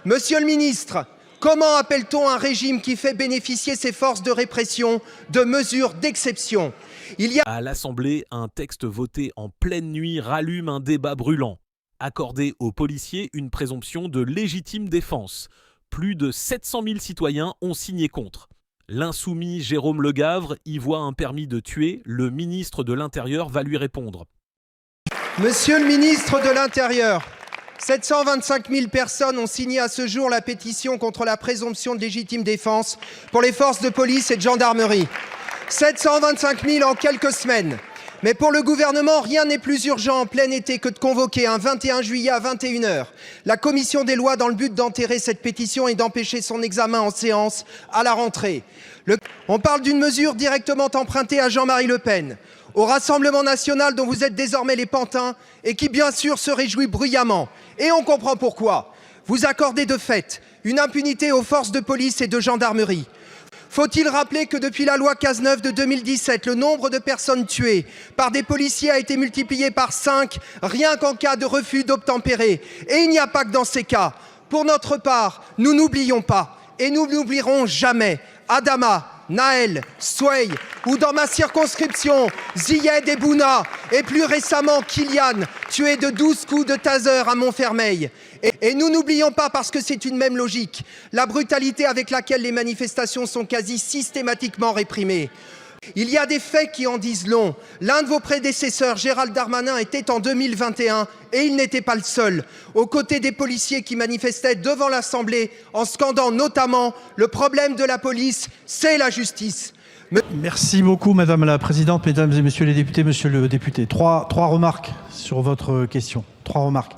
Monsieur le ministre, comment appelle-t-on un régime qui fait bénéficier ses forces de répression de mesures d'exception? À l'Assemblée, un texte voté en pleine nuit rallume un débat brûlant. Accorder aux policiers une présomption de légitime défense. Plus de 700 000 citoyens ont signé contre. L'insoumis Jérôme Legavre y voit un permis de tuer. Le ministre de l'Intérieur va lui répondre. Monsieur le ministre de l'Intérieur, 725 000 personnes ont signé à ce jour la pétition contre la présomption de légitime défense pour les forces de police et de gendarmerie. 725 000 en quelques semaines. Mais pour le gouvernement, rien n'est plus urgent en plein été que de convoquer un 21 juillet à 21 h la commission des lois dans le but d'enterrer cette pétition et d'empêcher son examen en séance à la rentrée. On parle d'une mesure directement empruntée à Jean-Marie Le Pen, au Rassemblement national dont vous êtes désormais les pantins et qui bien sûr se réjouit bruyamment. Et on comprend pourquoi. Vous accordez de fait une impunité aux forces de police et de gendarmerie. Faut-il rappeler que depuis la loi Cazeneuve de 2017, le nombre de personnes tuées par des policiers a été multiplié par 5, rien qu'en cas de refus d'obtempérer. Et il n'y a pas que dans ces cas. Pour notre part, nous n'oublions pas et nous n'oublierons jamais Adama, Naël, Sway ou dans ma circonscription, Ziyed et Bouna et plus récemment Kylian, tué de 12 coups de taser à Montfermeil. Et nous n'oublions pas, parce que c'est une même logique, la brutalité avec laquelle les manifestations sont quasi systématiquement réprimées. Il y a des faits qui en disent long. L'un de vos prédécesseurs, Gérald Darmanin, était en 2021 et il n'était pas le seul, aux côtés des policiers qui manifestaient devant l'Assemblée en scandant notamment « Le problème de la police, c'est la justice ». Merci beaucoup, Madame la Présidente, Mesdames et Messieurs les députés. Monsieur le député, trois remarques sur votre question. 3 remarques.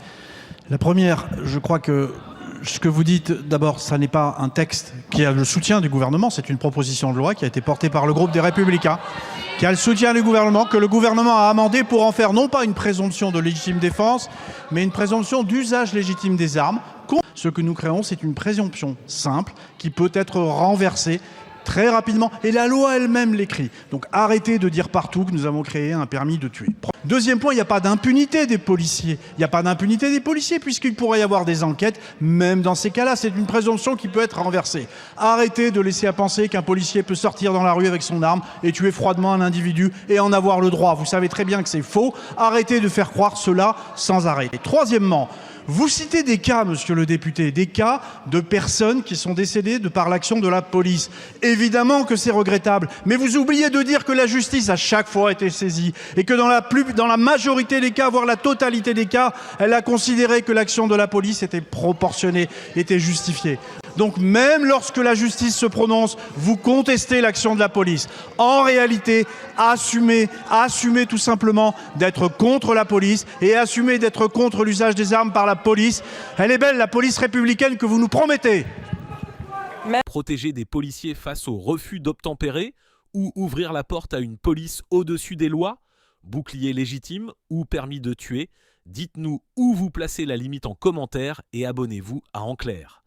La première, je crois que ce que vous dites, d'abord, ça n'est pas un texte qui a le soutien du gouvernement, c'est une proposition de loi qui a été portée par le groupe des Républicains, qui a le soutien du gouvernement, que le gouvernement a amendé pour en faire non pas une présomption de légitime défense, mais une présomption d'usage légitime des armes. Ce que nous créons, c'est une présomption simple qui peut être renversée très rapidement, et la loi elle-même l'écrit. Donc arrêtez de dire partout que nous avons créé un permis de tuer. Deuxième point, il n'y a pas d'impunité des policiers. Il n'y a pas d'impunité des policiers puisqu'il pourrait y avoir des enquêtes. Même dans ces cas-là, c'est une présomption qui peut être renversée. Arrêtez de laisser à penser qu'un policier peut sortir dans la rue avec son arme et tuer froidement un individu et en avoir le droit. Vous savez très bien que c'est faux. Arrêtez de faire croire cela sans arrêt. Et troisièmement, vous citez des cas, monsieur le député, des cas de personnes qui sont décédées par l'action de la police. Évidemment que c'est regrettable, mais vous oubliez de dire que la justice a chaque fois été saisie et que dans la majorité des cas, voire la totalité des cas, elle a considéré que l'action de la police était proportionnée, était justifiée. Donc même lorsque la justice se prononce, vous contestez l'action de la police. En réalité, assumez tout simplement d'être contre la police et assumez d'être contre l'usage des armes par la police. Elle est belle, la police républicaine que vous nous promettez. Protéger des policiers face au refus d'obtempérer ou ouvrir la porte à une police au-dessus des lois? Bouclier légitime ou permis de tuer? Dites-nous où vous placez la limite en commentaire et abonnez-vous à En Clair.